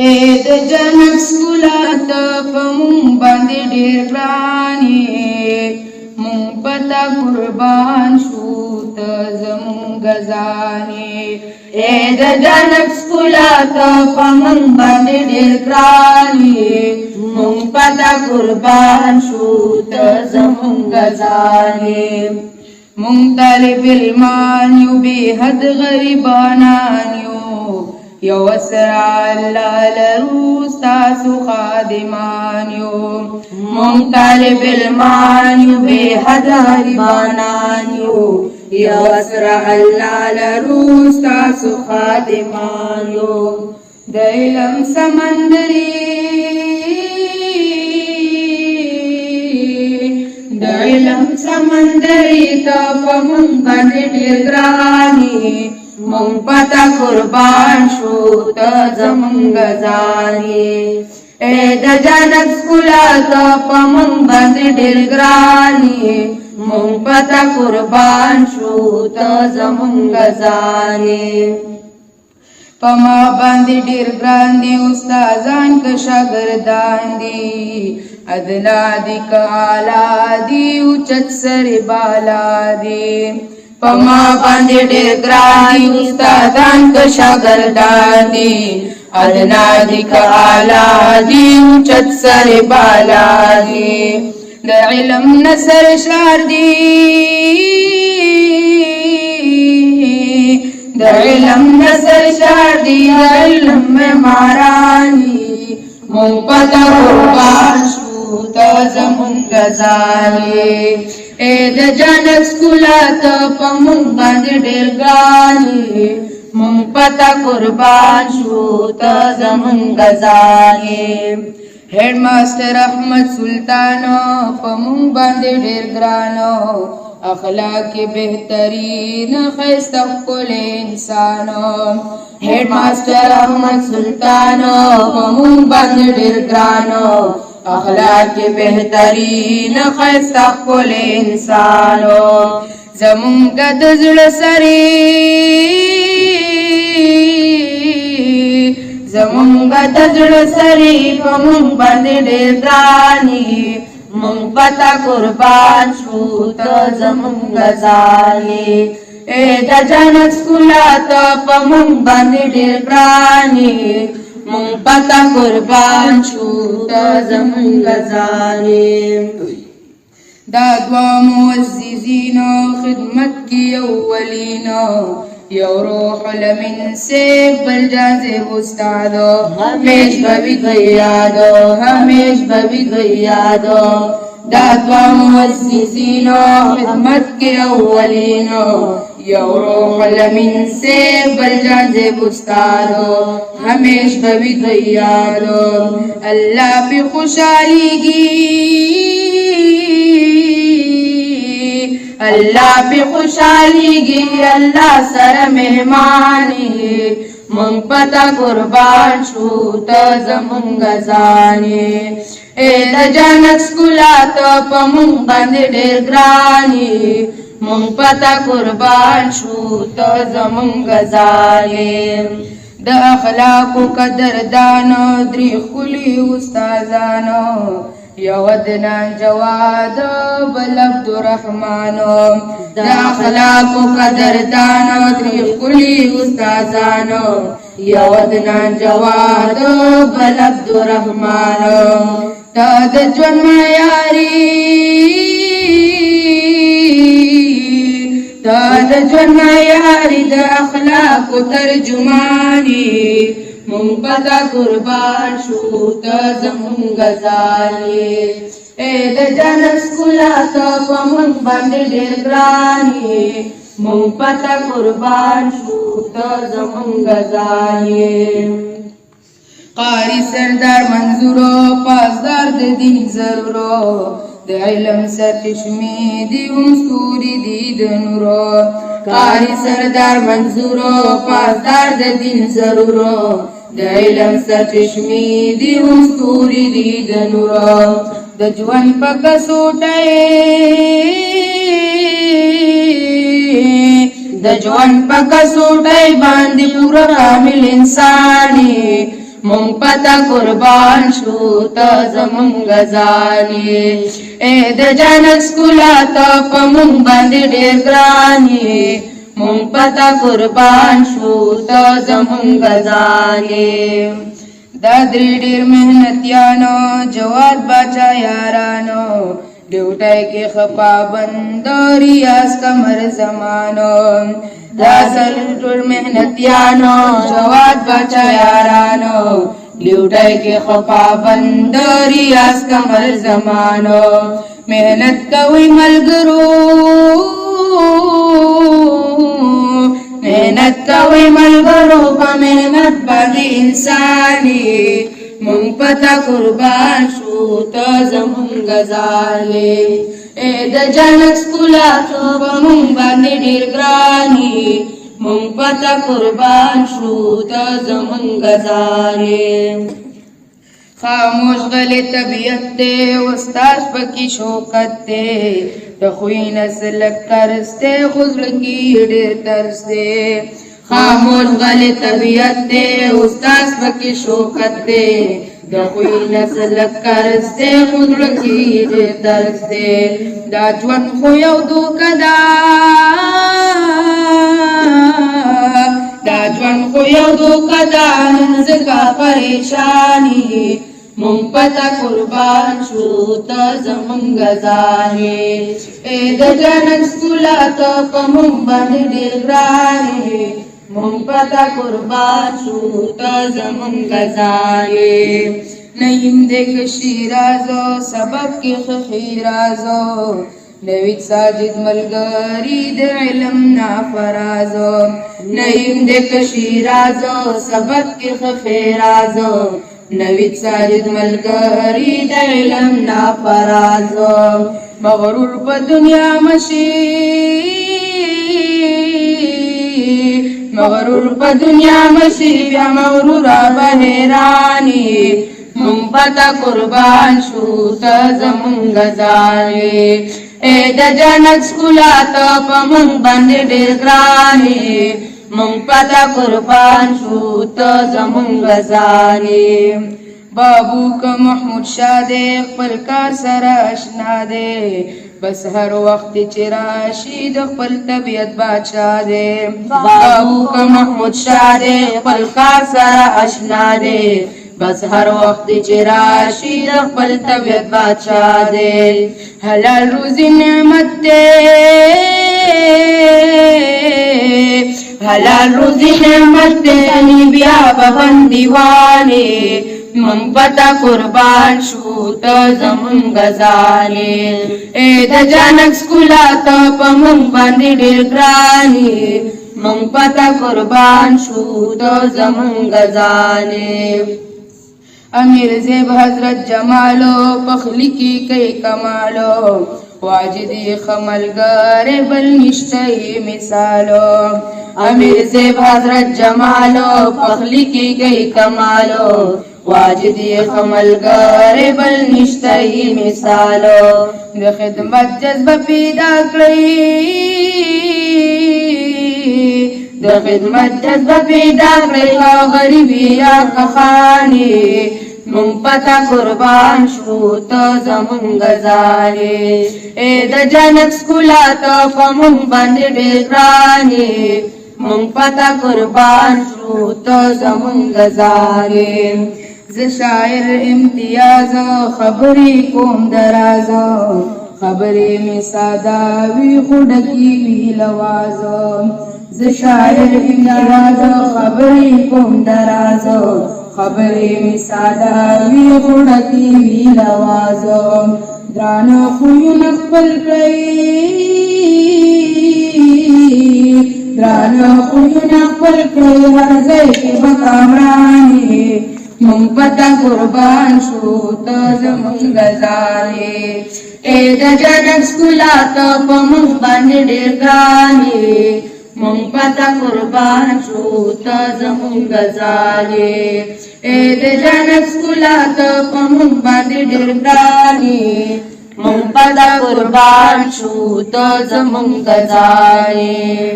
د جنت ښکلا ته په مونږ باندې ډېر ګران یې، مونږ په تا قربان شو ته زمونږ ځان یې. د جنت ښکلا ته په مونږ باندې ډېر ګران یې، مونږ په تا قربان شو ته زمونږ ځان یې. مونږ طالب علمان یو بې حد غریبانان یو، یو سره الله لرو ستاسو خادمان یو. مونږ طالب علمان یو بې حد غریبانان یو، یو سره الله لرو ستاسو خادمان یو. د علم سمندري د علم سمندري ته په مونږ باندې ډېر ګران یې، مونږ په تا قربان شو ته زمونږ ځان یې. د جنت ښکلا ته په مونږ باندې ډېر ګران یې، مونږ په تا قربان شو ته زمونږ ځان یې. په ما باندې ډېر ګران دي استادان که شاګردان دي، ادنا دي که اعلی دي اوچت سر بالا دي. په ما باندې ډېر ګران دي استادان که شاګردان دي، ادنا دي که اعلی دي اوچت سر بالا دي. د علم نثر شعر دي د علم نثر شعر دي، د علم معماران دي، مونږ په تا قربان شو ته زمونږ ځان یې. د جنت ښکلا ته په مونږ باندې ډېر ګران یې، مونږ په تا قربان شو ته زمونږ ځان یې. هیډ ماسټر احمد سلطان په مونږ باندې ډېر ګران، اخلاق بهترین ښایسته ښکلی انسان. هیډ ماسټر احمد سلطان په مونږ باندې ډېر ګران، اخلاق بهترین ښایسته ښکلی انسان. زمونږ د زړه سرې زمونږ د زړه سرې په مونږ باندې ډېر ګران یې، مونږ په تا قربان شو ته زمونږ ځان یې. د جنت ښکلا ته په مونږ باندې ډېر ګران یې، مونږ په تا قربان شو ته زمونږ ځان یې. دا دوه معززین خدمت کې اولین، یو روح الامین سے بل جاذب استاد، ہمیش بوی گئی یادو ہمیش بوی گئی یادو. دا دوه معززین خدمت کے اولین، یو روح الامین سے بل جاذب استاد، ہمیش بوی گئی یادو. اللہ پہ خوشحالی گی اللہ پہ خوشحالی گی، اللہ سر مہمانی، مونږ په تا قربان شو ته زمونږ ځان یې. د جنت ښکلا ته په مونږ باندې ډېر ګران یې، مونږ په تا قربان شو ته زمونږ ځان یې. د اخلاقو قدردان درې ښکلي استادانو، یو عدنان جواد بل عبدالرحمن. د اخلاقو قدردان درې ښکلي استادانو، یو عدنان جواد بل عبدالرحمن. تا د ژوند معیاري تا د ژوند معیاري د اخلاقو ترجماني، مونږ په تا قربان شو ته زمونږ ځان یې. د جنت ښکلا ته په مونږ باندې ډېر ګران یې، مونږ په تا قربان شو ته زمونږ ځان یې. قاری سردار منظورو پاسدار د دین ضرورو، د علم سرچشمې دي هم ستوري دي د نورو. قاری سردار منظورو پاسدار د دین ضرورو، د علم سرچشمې دي هم ستوري دي د نورو. د ژوند په کڅوړې د ژوند په کڅوړې باندې پوره کامل انسان یې، مونږ پتا قربان شو ته زمونږ ځانې اے د جنت ښکلا ته په مونږ باندې ډېر ګران یې مونږ پتا قربان شو ته زمونږ ځانې دا درې ډېر محنتیانو جواد باچا یارانو ډیوټۍ کې ښه پابند ریاض قمر زمانو دا ټول محنتیانو جواد باچا یارانو ډیوټۍ کې ښه پابند ریاض قمر زمانو محنت کوي ملګرو محنت کوي ملګرو په محنت باندې انساني مونږ پتا قربان شو ته زمونږ ځانې اے د جنت ښکلا ته په مونږ باندې ډېر ګرانې مونږ پتا قربان شو ته زمونږ ځانې خاموش غلی طبیعت دی استاد پکې شوکت دی د خوی نسل قرض دی خو زړه کې ډېر طرز دی خاموش غلی طبیعت دی استاد پکې شوکت دی د خوی نسل قرض دی خو زړه کې ډېر طرز دی دا ژوند خو یو دوکه ده دا ژوند خو یو دوکه ده نن ځکه پریشاني مونږ پتا قربان شو ته زمونږ ځانې اے د جنت ښکلا ته په مونږ باندې ډېر ګرانې مونږ پتا قربان شو ته زمونږ ځانې نیم دې کشي رازو سبب کې خخي رازو نوید ساجد ملګری د علم نافرازو نیم دې کشي رازو سبب کې خخي رازو نوید ساجد ملګری د علم نافرازو مغرور په دنیا مشي مغرور په دنیا مشي بیا مغرورا به حیراني مونږ پتا قربان شو ته زمونږ ځانې اے د جنت ښکلا ته په مونږ باندې ډېر ګرانې مونږ پتا قربان شو ته زمونږ ځانې بابو که محمود شاه دی خپل کار سره اشنا دی بس هر وخت چې راشي د خپل طبیعت بادشاه دی بابو که محمود شاه دی خپل کار سره اشنا دی بس هر وخت چې راشي د خپل طبیعت بادشاه دی حلال روزي نعمت دی حلال روزي نعمت دی بیا به بندیوانې مونږ پتا قربان شو ته زمونږ ځانې اے د جنت ښکلا ته په مونږ باندې ډېر ګرانې مونږ پتا قربان شو ته زمونږ ځانې امیر زیب حضرت جمالو پخلی کی کئی کمالو واجدی خملگر بل نشتئی مثالو امیر زیب حضرت جمالو پخلی کی کئی کمالو واجدی خملگر بل نشتئی مثالو د خدمت جذبه پیدا کړی د خدمت جذبه پیدا کړی او غریبی یا خخانی مونږ پتا قربان شو ته زمونږ ځانې اے د جنت ښکلا ته په مونږ باندې ډېر ګرانې مونږ پتا قربان شو ته زمونږ ځانې زه شاعر امتیاز خبرې کوم دراز خبرې می ساده وي خو ډکې وي لواز زه شاعر امتیاز خبرې کوم دراز خبرې می ساده وي خو ډکې وي لواز درانه خویونه خپل کړئ درانه خویونه خپل کړئ هر ځای کې به کامرانې مونږ پتا قربان شو ته زمونږ ځانې اے د جنت ښکلا ته په مونږ باندې ډېر ګرانې مونږ پتا قربان شو ته زمونږ ځانې اے د جنت ښکلا ته په مونږ باندې ډېر ګرانې مونږ پتا قربان شو ته زمونږ ځانې